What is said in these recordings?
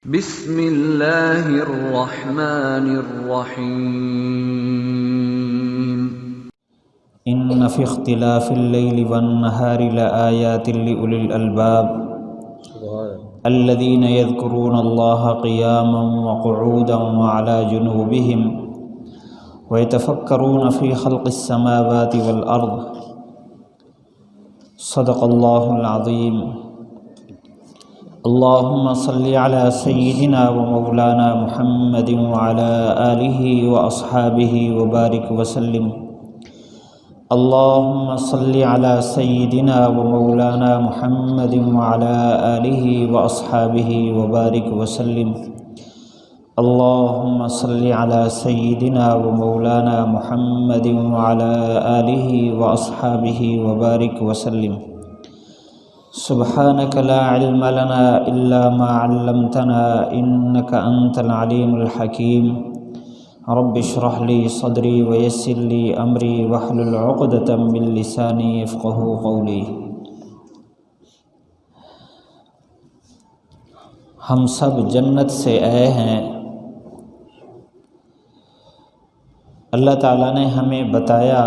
بسم اللہ الرحمن الرحیم ان فی اختلاف اللیل والنہار لآیات لأولی الالباب الذین یذکرون اللہ قیاما وقعودا وعلی جنوبہم ویتفکرون فی خلق السماوات والارض صدق اللہ العظیم۔ اللہم صلی علی سیدنا و مولانا محمد وعلی آلہ واصحابہ وبارک وسلم۔ اللہم صلی علی سیدنا و مولانا محمد وعلی آلہ واصحابہ وبارک وسلم۔ اللہم صلی علی سیدنا و مولانا محمد وعلی آلہ واصحابہ وبارک وسلم۔ سبحانک لا علم لنا الا ما علمتنا انک انت العلیم الحکیم۔ رب اشرح لی صدری ویسر لی امری واحلل عقدۃ من لسانی یفقہوا قولی۔ ہم سب جنت سے آئے ہیں۔ اللہ تعالیٰ نے ہمیں بتایا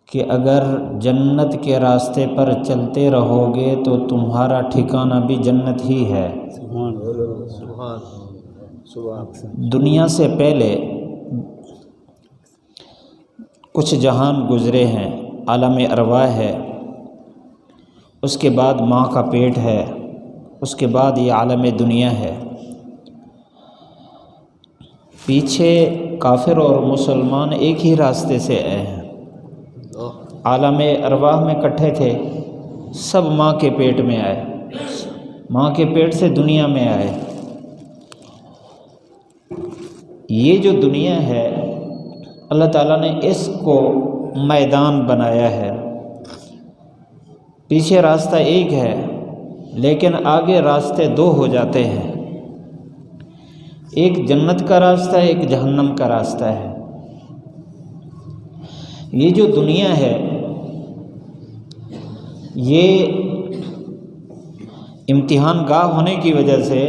کہ اگر جنت کے راستے پر چلتے رہو گے تو تمہارا ٹھکانہ بھی جنت ہی ہے۔ دنیا سے پہلے کچھ جہان گزرے ہیں، عالم ارواح ہے، اس کے بعد ماں کا پیٹ ہے، اس کے بعد یہ عالم دنیا ہے۔ پیچھے کافر اور مسلمان ایک ہی راستے سے آئے ہیں، عالم ارواح میں کٹھے تھے، سب ماں کے پیٹ میں آئے، ماں کے پیٹ سے دنیا میں آئے۔ یہ جو دنیا ہے اللہ تعالیٰ نے اس کو میدان بنایا ہے۔ پیچھے راستہ ایک ہے لیکن آگے راستے دو ہو جاتے ہیں، ایک جنت کا راستہ ہے، ایک جہنم کا راستہ ہے۔ یہ جو دنیا ہے یہ امتحان گاہ ہونے کی وجہ سے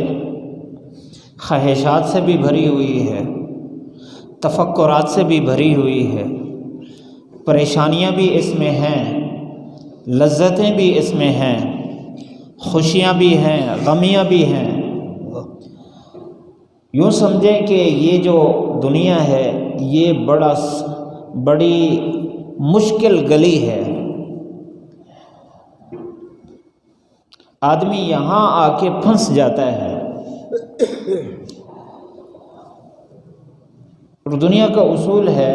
خواہشات سے بھی بھری ہوئی ہے، تفکرات سے بھی بھری ہوئی ہے، پریشانیاں بھی اس میں ہیں، لذتیں بھی اس میں ہیں، خوشیاں بھی ہیں، غمیاں بھی ہیں۔ یوں سمجھیں کہ یہ جو دنیا ہے یہ بڑی مشکل گلی ہے۔ آدمی یہاں آ کے پھنس جاتا ہے۔ اور دنیا کا اصول ہے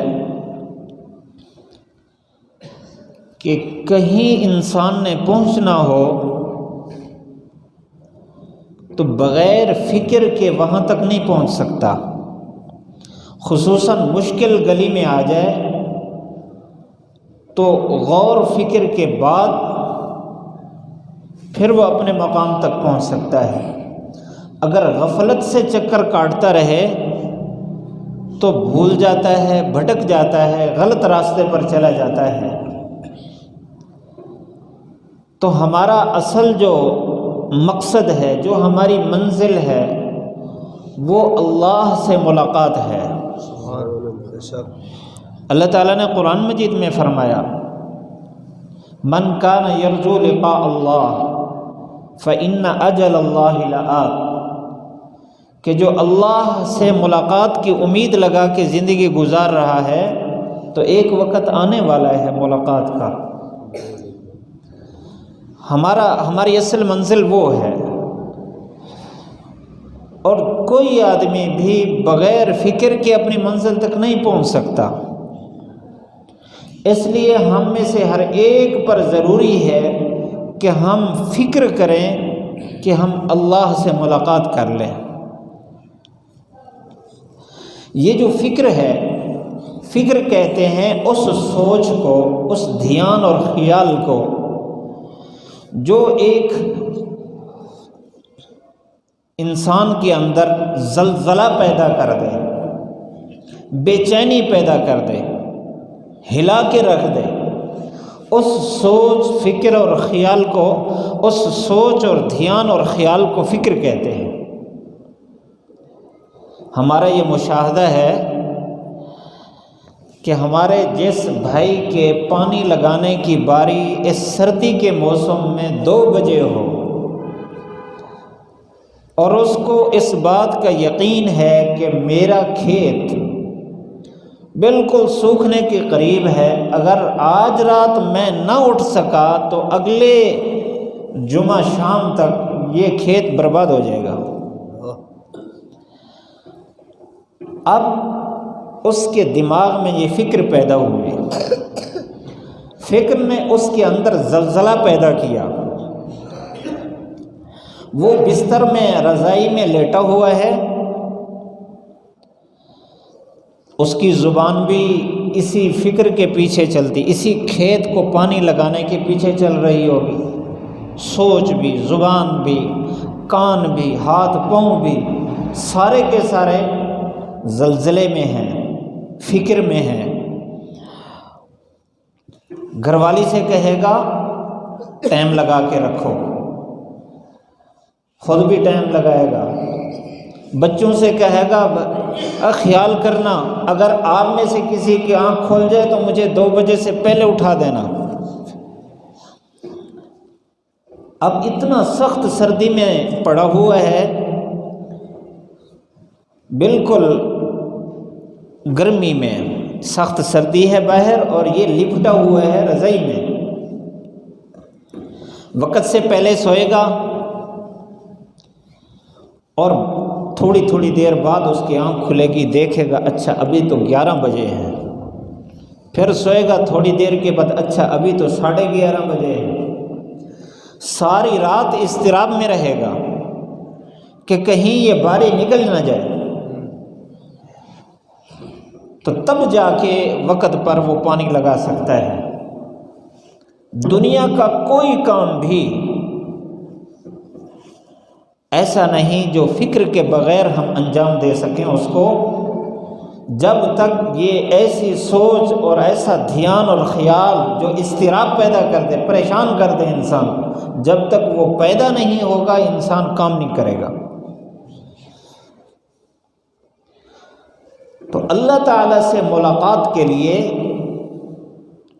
کہ کہیں انسان نے پہنچنا ہو تو بغیر فکر کے وہاں تک نہیں پہنچ سکتا، خصوصاً مشکل گلی میں آ جائے تو غور فکر کے بعد پھر وہ اپنے مقام تک پہنچ سکتا ہے۔ اگر غفلت سے چکر کاٹتا رہے تو بھول جاتا ہے، بھٹک جاتا ہے، غلط راستے پر چلا جاتا ہے۔ تو ہمارا اصل جو مقصد ہے، جو ہماری منزل ہے، وہ اللہ سے ملاقات ہے۔ اللہ تعالیٰ نے قرآن مجید میں فرمایا من کان یرجو لقاء اللہ فإن أجل اللہ لآت، کہ جو اللہ سے ملاقات کی امید لگا کے زندگی گزار رہا ہے تو ایک وقت آنے والا ہے ملاقات کا۔ ہماری اصل منزل وہ ہے، اور کوئی آدمی بھی بغیر فکر کے اپنی منزل تک نہیں پہنچ سکتا۔ اس لیے ہم میں سے ہر ایک پر ضروری ہے کہ ہم فکر کریں کہ ہم اللہ سے ملاقات کر لیں۔ یہ جو فکر ہے، فکر کہتے ہیں اس سوچ کو، اس دھیان اور خیال کو جو ایک انسان کے اندر زلزلہ پیدا کر دے، بے چینی پیدا کر دے، ہلا کے رکھ دے، اس سوچ فکر اور خیال کو، اس سوچ اور دھیان اور خیال کو فکر کہتے ہیں۔ ہمارا یہ مشاہدہ ہے کہ ہمارے جس بھائی کے پانی لگانے کی باری اس سردی کے موسم میں 2 بجے ہو اور اس کو اس بات کا یقین ہے کہ میرا کھیت بالکل سوکھنے کے قریب ہے، اگر آج رات میں نہ اٹھ سکا تو اگلے جمعہ شام تک یہ کھیت برباد ہو جائے گا۔ اب اس کے دماغ میں یہ فکر پیدا ہوئی، فکر نے اس کے اندر زلزلہ پیدا کیا۔ وہ بستر میں رضائی میں لیٹا ہوا ہے، اس کی زبان بھی اسی فکر کے پیچھے چلتی، اسی کھیت کو پانی لگانے کے پیچھے چل رہی ہوگی، سوچ بھی، زبان بھی، کان بھی، ہاتھ پاؤں بھی، سارے کے سارے زلزلے میں ہیں، فکر میں ہیں۔ گھر والی سے کہے گا ٹائم لگا کے رکھو، خود بھی ٹائم لگائے گا۔ بچوں سے کہے گا خیال کرنا، اگر آپ میں سے کسی کی آنکھ کھل جائے تو مجھے 2 بجے سے پہلے اٹھا دینا۔ اب اتنا سخت سردی میں پڑا ہوا ہے، بالکل گرمی میں، سخت سردی ہے باہر اور یہ لپٹا ہوا ہے رضائی میں۔ وقت سے پہلے سوئے گا اور تھوڑی تھوڑی دیر بعد اس کی آنکھ کھلے گی، دیکھے گا اچھا ابھی تو 11 بجے ہیں، پھر سوئے گا تھوڑی دیر کے بعد اچھا ابھی تو 11:30 بجے ہیں۔ ساری رات اضطراب میں رہے گا کہ کہیں یہ باری نکل نہ جائے، تو تب جا کے وقت پر وہ پانی لگا سکتا ہے۔ دنیا کا کوئی کام بھی ایسا نہیں جو فکر کے بغیر ہم انجام دے سکیں اس کو، جب تک یہ ایسی سوچ اور ایسا دھیان اور خیال جو اضطراب پیدا کر دے، پریشان کر دے انسان، جب تک وہ پیدا نہیں ہوگا انسان کام نہیں کرے گا۔ تو اللہ تعالیٰ سے ملاقات کے لیے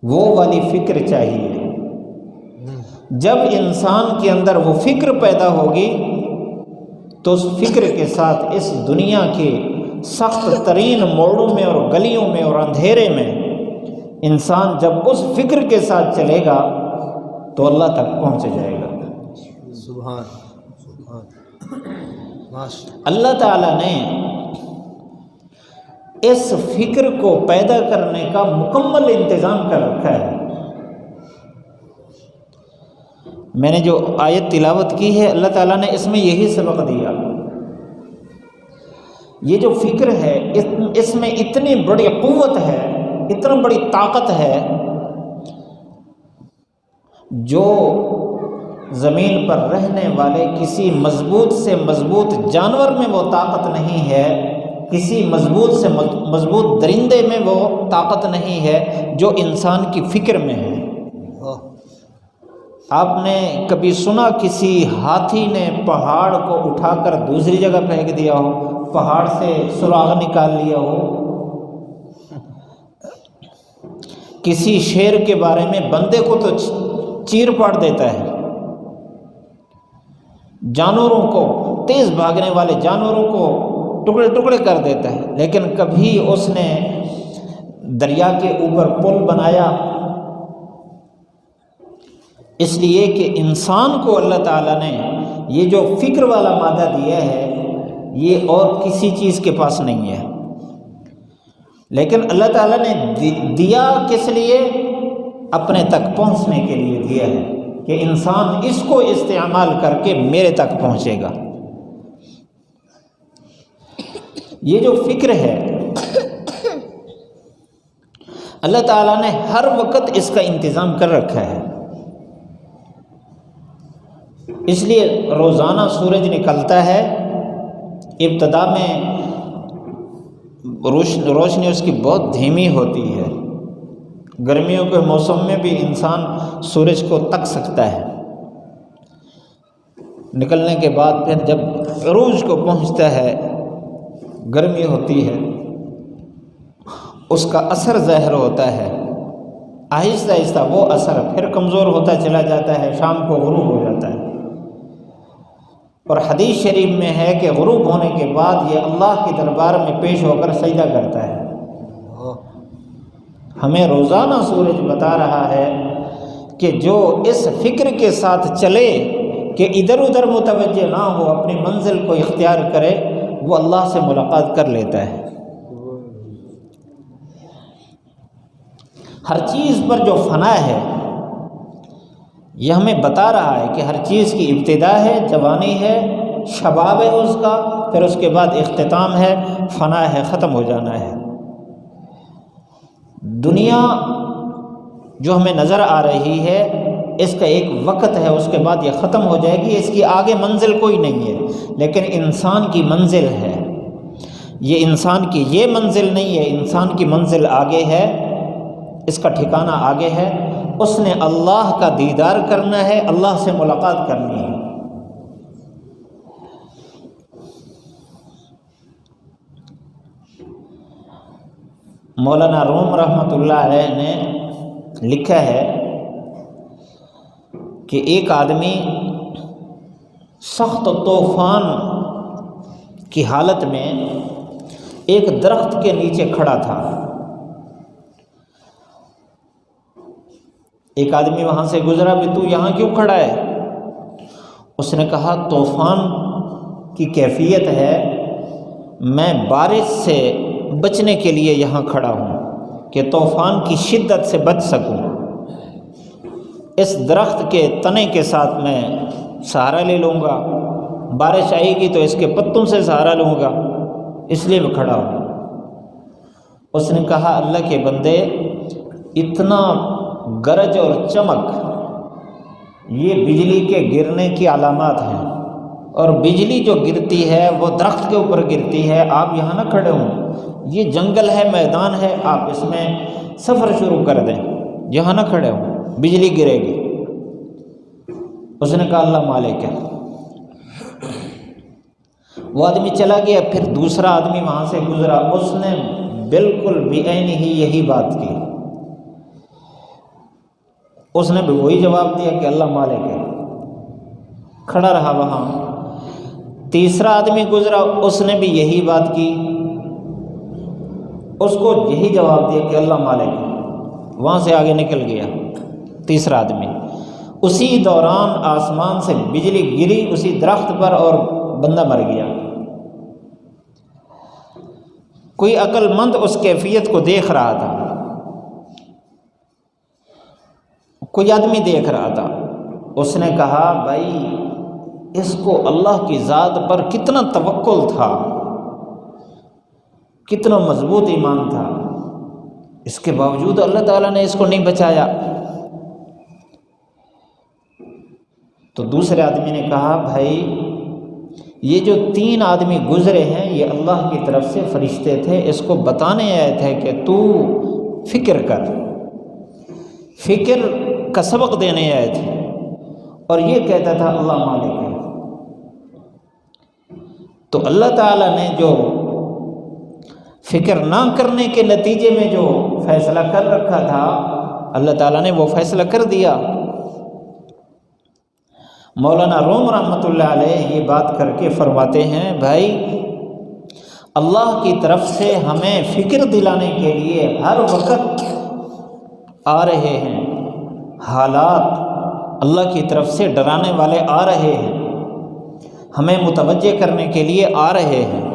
وہ والی فکر چاہیے۔ جب انسان کے اندر وہ فکر پیدا ہوگی تو اس فکر کے ساتھ اس دنیا کے سخت ترین موڑوں میں اور گلیوں میں اور اندھیرے میں انسان جب اس فکر کے ساتھ چلے گا تو اللہ تک پہنچ جائے گا۔ سبحان اللہ تعالیٰ نے اس فکر کو پیدا کرنے کا مکمل انتظام کر رکھا ہے۔ میں نے جو آیت تلاوت کی ہے اللہ تعالیٰ نے اس میں یہی سبق دیا۔ یہ جو فکر ہے اس میں اتنی بڑی قوت ہے، اتنا بڑی طاقت ہے، جو زمین پر رہنے والے کسی مضبوط سے مضبوط جانور میں وہ طاقت نہیں ہے، کسی مضبوط سے مضبوط درندے میں وہ طاقت نہیں ہے جو انسان کی فکر میں ہے۔ آپ نے کبھی سنا کسی ہاتھی نے پہاڑ کو اٹھا کر دوسری جگہ پھینک دیا ہو، پہاڑ سے سراغ نکال لیا ہو؟ کسی شیر کے بارے میں بندے کو تو چیر پاڑ دیتا ہے، جانوروں کو، تیز بھاگنے والے جانوروں کو ٹکڑے ٹکڑے کر دیتا ہے، لیکن کبھی اس نے دریا کے اوپر پل بنایا؟ اس لیے کہ انسان کو اللہ تعالیٰ نے یہ جو فکر والا مادہ دیا ہے یہ اور کسی چیز کے پاس نہیں ہے، لیکن اللہ تعالیٰ نے دیا کس لیے؟ اپنے تک پہنچنے کے لیے دیا ہے کہ انسان اس کو استعمال کر کے میرے تک پہنچے گا۔ یہ جو فکر ہے اللہ تعالیٰ نے ہر وقت اس کا انتظام کر رکھا ہے، اس لیے روزانہ سورج نکلتا ہے، ابتدا میں روشنی اس کی بہت دھیمی ہوتی ہے، گرمیوں کے موسم میں بھی انسان سورج کو تک سکتا ہے، نکلنے کے بعد پھر جب عروج کو پہنچتا ہے، گرمی ہوتی ہے، اس کا اثر ظاہر ہوتا ہے، آہستہ آہستہ وہ اثر پھر کمزور ہوتا چلا جاتا ہے، شام کو غروب ہو جاتا ہے۔ اور حدیث شریف میں ہے کہ غروب ہونے کے بعد یہ اللہ کے دربار میں پیش ہو کر سجدہ کرتا ہے۔ ہمیں روزانہ سورج بتا رہا ہے کہ جو اس فکر کے ساتھ چلے کہ ادھر ادھر متوجہ نہ ہو، اپنی منزل کو اختیار کرے، وہ اللہ سے ملاقات کر لیتا ہے۔ ہر چیز پر جو فنا ہے، یہ ہمیں بتا رہا ہے کہ ہر چیز کی ابتدا ہے، جوانی ہے، شباب ہے اس کا، پھر اس کے بعد اختتام ہے، فنا ہے، ختم ہو جانا ہے۔ دنیا جو ہمیں نظر آ رہی ہے، اس کا ایک وقت ہے، اس کے بعد یہ ختم ہو جائے گی، اس کی آگے منزل کوئی نہیں ہے۔ لیکن انسان کی منزل ہے، یہ انسان کی یہ منزل نہیں ہے، انسان کی منزل آگے ہے، اس کا ٹھکانہ آگے ہے۔ اس نے اللہ کا دیدار کرنا ہے، اللہ سے ملاقات کرنی ہے۔ مولانا روم رحمۃ اللہ علیہ نے لکھا ہے کہ ایک آدمی سخت طوفان کی حالت میں ایک درخت کے نیچے کھڑا تھا۔ ایک آدمی وہاں سے گزرا، بھی تو یہاں کیوں کھڑا ہے؟ اس نے کہا طوفان کی کیفیت ہے، میں بارش سے بچنے کے لیے یہاں کھڑا ہوں کہ طوفان کی شدت سے بچ سکوں۔ اس درخت کے تنے کے ساتھ میں سہارا لے لوں گا، بارش آئے گی تو اس کے پتوں سے سہارا لوں گا، اس لیے میں کھڑا ہوں۔ اس نے کہا اللہ کے بندے، اتنا گرج اور چمک یہ بجلی کے گرنے کی علامات ہیں، اور بجلی جو گرتی ہے وہ درخت کے اوپر گرتی ہے، آپ یہاں نہ کھڑے ہوں، یہ جنگل ہے، میدان ہے، آپ اس میں سفر شروع کر دیں، یہاں نہ کھڑے ہوں، بجلی گرے گی۔ اس نے کہا اللہ مالک ہے۔ وہ آدمی چلا گیا، پھر دوسرا آدمی وہاں سے گزرا، اس نے بالکل بعین ہی یہی بات کی، اس نے بھی وہی جواب دیا کہ اللہ مالک ہے، کھڑا رہا وہاں۔ تیسرا آدمی گزرا، اس نے بھی یہی بات کی، اس کو یہی جواب دیا کہ اللہ مالک ہے، وہاں سے آگے نکل گیا تیسرا آدمی۔ اسی دوران آسمان سے بجلی گری اسی درخت پر اور بندہ مر گیا۔ کوئی عقل مند اس کیفیت کو دیکھ رہا تھا، کوئی آدمی دیکھ رہا تھا۔ اس نے کہا بھائی اس کو اللہ کی ذات پر کتنا توکل تھا، کتنا مضبوط ایمان تھا، اس کے باوجود اللہ تعالیٰ نے اس کو نہیں بچایا۔ تو دوسرے آدمی نے کہا بھائی یہ جو 3 آدمی گزرے ہیں یہ اللہ کی طرف سے فرشتے تھے، اس کو بتانے آئے تھے کہ تو فکر کر، فکر کا سبق دینے آئے تھے، اور یہ کہتا تھا اللہ مالک ہے۔ تو اللہ تعالیٰ نے جو فکر نہ کرنے کے نتیجے میں جو فیصلہ کر رکھا تھا، اللہ تعالیٰ نے وہ فیصلہ کر دیا۔ مولانا روم رحمۃ اللہ علیہ یہ بات کر کے فرماتے ہیں بھائی اللہ کی طرف سے ہمیں فکر دلانے کے لیے ہر وقت آ رہے ہیں حالات، اللہ کی طرف سے ڈرانے والے آ رہے ہیں، ہمیں متوجہ کرنے کے لیے آ رہے ہیں۔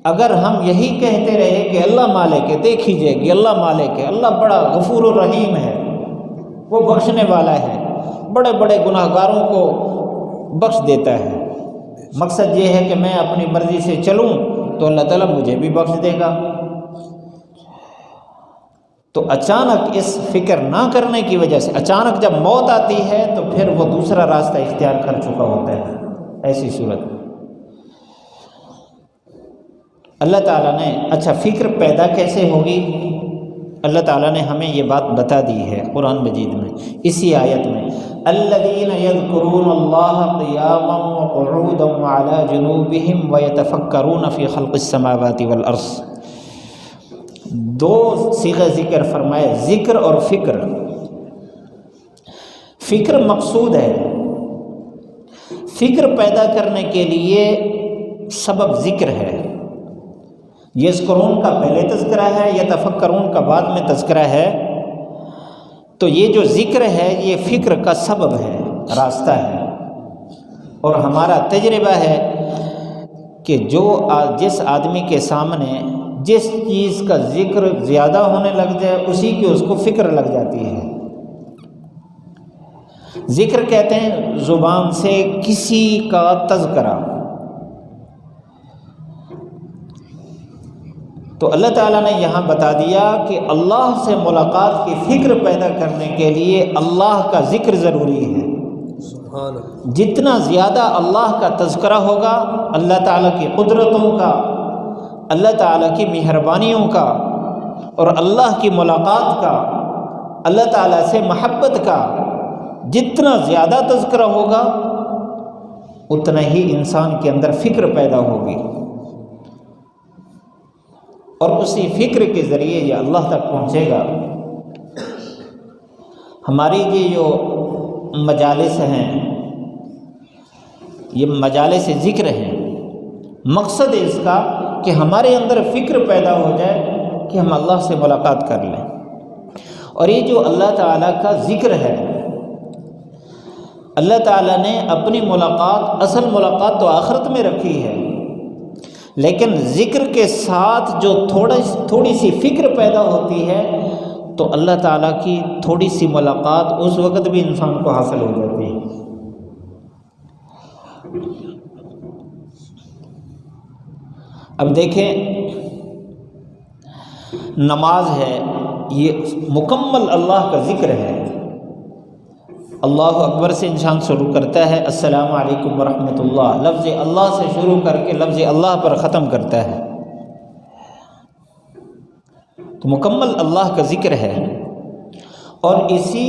اگر ہم یہی کہتے رہے کہ اللہ مالک ہے، دیکھیے کہ اللہ مالک ہے، اللہ بڑا غفور الرحیم ہے، وہ بخشنے والا ہے، بڑے بڑے گناہ گاروں کو بخش دیتا ہے، مقصد یہ ہے کہ میں اپنی مرضی سے چلوں تو اللہ تعالیٰ مجھے بھی بخش دے گا۔ تو اچانک اس فکر نہ کرنے کی وجہ سے اچانک جب موت آتی ہے تو پھر وہ دوسرا راستہ اختیار کر چکا ہوتا ہے۔ ایسی صورت میں اللہ تعالیٰ نے اچھا فکر پیدا کیسے ہوگی؟ اللہ تعالیٰ نے ہمیں یہ بات بتا دی ہے قرآن مجید میں اسی آیت میں، الذین یذکرون اللہ قیاما وقعودا وعلی جنوبہم ویتفکرون فی خلق السماوات والارض۔ دو صیغہ ذکر فرمائے، ذکر اور فکر۔ فکر مقصود ہے، فکر پیدا کرنے کے لیے سبب ذکر ہے۔ یذکرون کا پہلے تذکرہ ہے، یتفکرون کا بعد میں تذکرہ ہے، تو یہ جو ذکر ہے یہ فکر کا سبب ہے، راستہ ہے۔ اور ہمارا تجربہ ہے کہ جس آدمی کے سامنے جس چیز کا ذکر زیادہ ہونے لگ جائے اسی کی اس کو فکر لگ جاتی ہے۔ ذکر کہتے ہیں زبان سے کسی کا تذکرہ۔ تو اللہ تعالیٰ نے یہاں بتا دیا کہ اللہ سے ملاقات کی فکر پیدا کرنے کے لیے اللہ کا ذکر ضروری ہے۔ سبحان اللہ۔ جتنا زیادہ اللہ کا تذکرہ ہوگا، اللہ تعالیٰ کی قدرتوں کا، اللہ تعالیٰ کی مہربانیوں کا اور اللہ کی ملاقات کا، اللہ تعالیٰ سے محبت کا جتنا زیادہ تذکرہ ہوگا اتنا ہی انسان کے اندر فکر پیدا ہوگی، اور اسی فکر کے ذریعے یہ اللہ تک پہنچے گا۔ ہماری یہ جو مجالس ہیں یہ مجالس ذکر ہیں، مقصد ہے اس کا کہ ہمارے اندر فکر پیدا ہو جائے کہ ہم اللہ سے ملاقات کر لیں۔ اور یہ جو اللہ تعالیٰ کا ذکر ہے، اللہ تعالیٰ نے اپنی ملاقات، اصل ملاقات تو آخرت میں رکھی ہے، لیکن ذکر کے ساتھ جو تھوڑی سی فکر پیدا ہوتی ہے تو اللہ تعالیٰ کی تھوڑی سی ملاقات اس وقت بھی انسان کو حاصل ہو جاتی ہے۔ اب دیکھیں، نماز ہے، یہ مکمل اللہ کا ذکر ہے۔ اللہ اکبر سے انسان شروع کرتا ہے، السلام علیکم ورحمۃ اللہ، لفظ اللہ سے شروع کر کے لفظ اللہ پر ختم کرتا ہے، تو مکمل اللہ کا ذکر ہے۔ اور اسی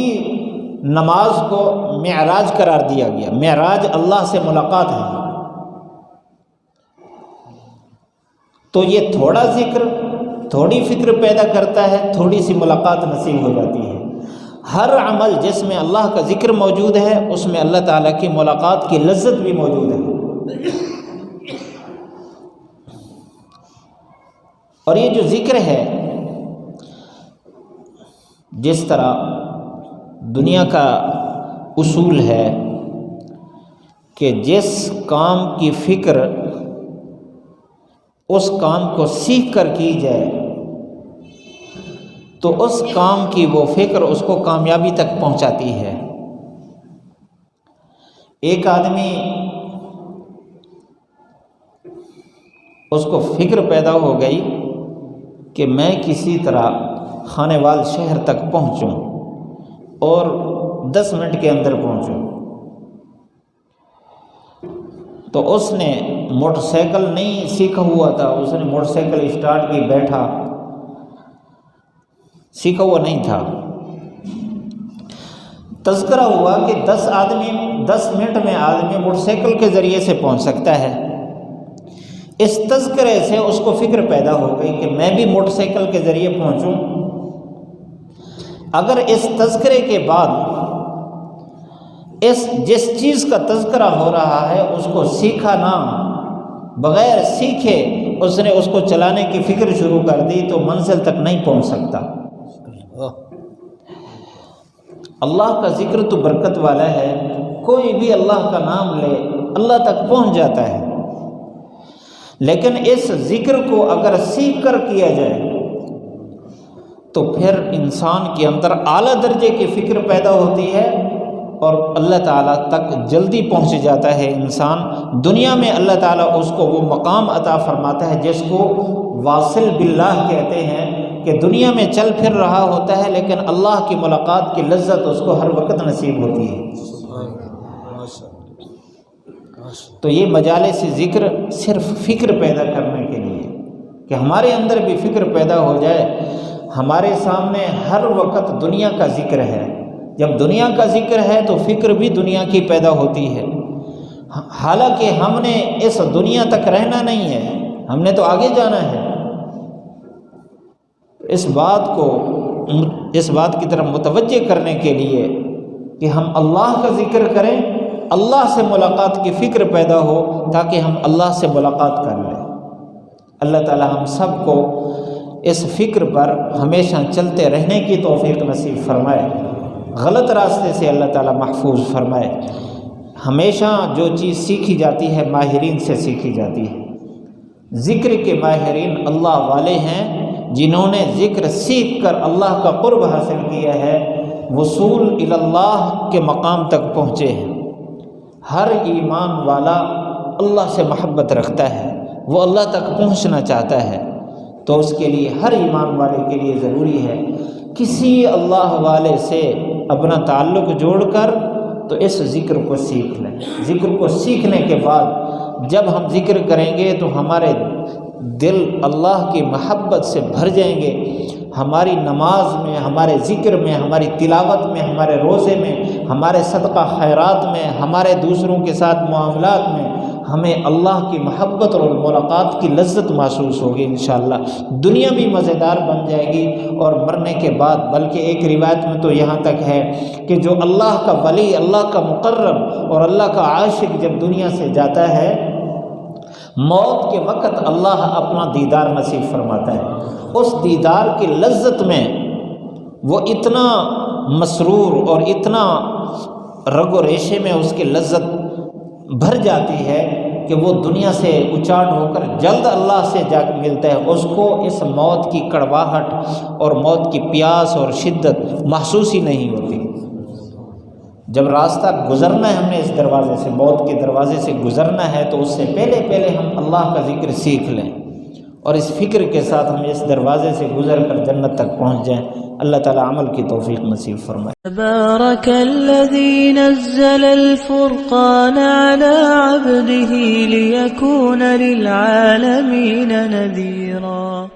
نماز کو معراج قرار دیا گیا، معراج اللہ سے ملاقات ہے۔ تو یہ تھوڑا ذکر تھوڑی فکر پیدا کرتا ہے، تھوڑی سی ملاقات نصیب ہو جاتی ہے۔ ہر عمل جس میں اللہ کا ذکر موجود ہے اس میں اللہ تعالیٰ کی ملاقات کی لذت بھی موجود ہے۔ اور یہ جو ذکر ہے، جس طرح دنیا کا اصول ہے کہ جس کام کی فکر اس کام کو سیکھ کر کی جائے تو اس کام کی وہ فکر اس کو کامیابی تک پہنچاتی ہے۔ ایک آدمی اس کو فکر پیدا ہو گئی کہ میں کسی طرح خانے وال شہر تک پہنچوں اور 10 منٹ کے اندر پہنچوں، تو اس نے موٹر سائیکل نہیں سیکھا ہوا تھا، اس نے موٹر سائیکل اسٹارٹ کی، بیٹھا، سیکھا ہوا نہیں تھا۔ تذکرہ ہوا کہ 10 منٹ میں آدمی موٹر سائیکل کے ذریعے سے پہنچ سکتا ہے۔ اس تذکرے سے اس کو فکر پیدا ہو گئی کہ میں بھی موٹر سائیکل کے ذریعے پہنچوں۔ اگر اس تذکرے کے بعد جس چیز کا تذکرہ ہو رہا ہے اس کو سیکھا نہ، بغیر سیکھے اس نے اس کو چلانے کی فکر شروع کر دی تو منزل تک نہیں پہنچ سکتا۔ اللہ کا ذکر تو برکت والا ہے، کوئی بھی اللہ کا نام لے اللہ تک پہنچ جاتا ہے، لیکن اس ذکر کو اگر سیکھ کر کیا جائے تو پھر انسان کے اندر اعلیٰ درجے کی فکر پیدا ہوتی ہے اور اللہ تعالیٰ تک جلدی پہنچ جاتا ہے انسان۔ دنیا میں اللہ تعالیٰ اس کو وہ مقام عطا فرماتا ہے جس کو واصل باللہ کہتے ہیں، کہ دنیا میں چل پھر رہا ہوتا ہے لیکن اللہ کی ملاقات کی لذت اس کو ہر وقت نصیب ہوتی ہے۔ تو یہ مجالس ذکر صرف فکر پیدا کرنے کے لیے، کہ ہمارے اندر بھی فکر پیدا ہو جائے ہمارے سامنے ہر وقت دنیا کا ذکر ہے۔ جب دنیا کا ذکر ہے تو فکر بھی دنیا کی پیدا ہوتی ہے، حالانکہ ہم نے اس دنیا تک رہنا نہیں ہے، ہم نے تو آگے جانا ہے۔ اس بات کی طرف متوجہ کرنے کے لیے کہ ہم اللہ کا ذکر کریں، اللہ سے ملاقات کی فکر پیدا ہو تاکہ ہم اللہ سے ملاقات کر لیں۔ اللہ تعالی ہم سب کو اس فکر پر ہمیشہ چلتے رہنے کی توفیق نصیب فرمائے، غلط راستے سے اللہ تعالی محفوظ فرمائے۔ ہمیشہ جو چیز سیکھی جاتی ہے ماہرین سے سیکھی جاتی ہے۔ ذکر کے ماہرین اللہ والے ہیں جنہوں نے ذکر سیکھ کر اللہ کا قرب حاصل کیا ہے، وصول الی اللہ کے مقام تک پہنچے ہیں۔ ہر ایمان والا اللہ سے محبت رکھتا ہے، وہ اللہ تک پہنچنا چاہتا ہے، تو اس کے لیے ہر ایمان والے کے لیے ضروری ہے کسی اللہ والے سے اپنا تعلق جوڑ کر تو اس ذکر کو سیکھ لیں۔ ذکر کو سیکھنے کے بعد جب ہم ذکر کریں گے تو ہمارے دل اللہ کی محبت سے بھر جائیں گے۔ ہماری نماز میں، ہمارے ذکر میں، ہماری تلاوت میں، ہمارے روزے میں، ہمارے صدقہ خیرات میں، ہمارے دوسروں کے ساتھ معاملات میں ہمیں اللہ کی محبت اور ملاقات کی لذت محسوس ہوگی انشاءاللہ۔ دنیا بھی مزیدار بن جائے گی اور مرنے کے بعد، بلکہ ایک روایت میں تو یہاں تک ہے کہ جو اللہ کا ولی، اللہ کا مقرب اور اللہ کا عاشق جب دنیا سے جاتا ہے، موت کے وقت اللہ اپنا دیدار نصیب فرماتا ہے۔ اس دیدار کی لذت میں وہ اتنا مسرور اور اتنا رگ و ریشے میں اس کی لذت بھر جاتی ہے کہ وہ دنیا سے اچاٹ ہو کر جلد اللہ سے جا کے ملتا ہے۔ اس کو اس موت کی کڑواہٹ اور موت کی پیاس اور شدت محسوس ہی نہیں ہوتی۔ جب راستہ گزرنا ہے، ہم نے اس دروازے سے، موت کے دروازے سے گزرنا ہے، تو اس سے پہلے ہم اللہ کا ذکر سیکھ لیں اور اس فکر کے ساتھ ہم اس دروازے سے گزر کر جنت تک پہنچ جائیں۔ اللہ تعالی عمل کی توفیق نصیب فرمائے۔ تبارك الذي نزل الفرقان على عبده ليكون للعالمين نذيرا۔